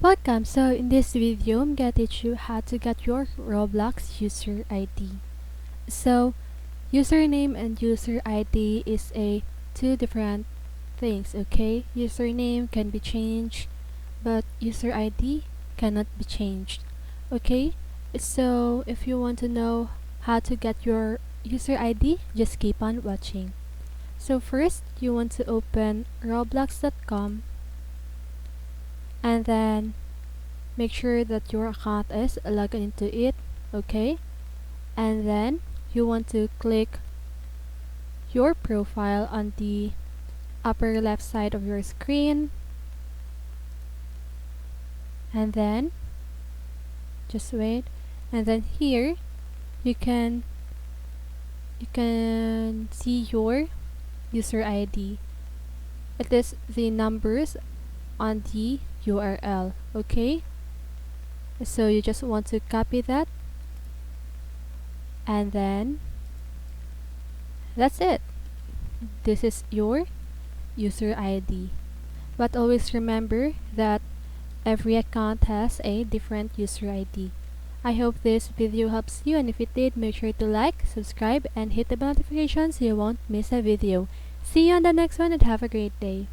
Welcome. So in this video, I'm gonna teach you how to get your Roblox user ID. So username and user ID is a two different things, okay? Username can be changed, but user ID cannot be changed, okay? So if you want to know how to get your user ID, just keep on watching. So first, you want to open roblox.com and then make sure that your account is logged into it, okay? And then you want to click your profile on the upper left side of your screen, and then just wait, and then here you can see your user ID. It is the numbers on the URL, okay? So you just want to copy that, and then that's it. This is your user ID. But always remember that every account has a different user ID. I hope this video helps you, and if it did, make sure to like, subscribe, and hit the bell notification so you won't miss a video. See you on the next one and have a great day.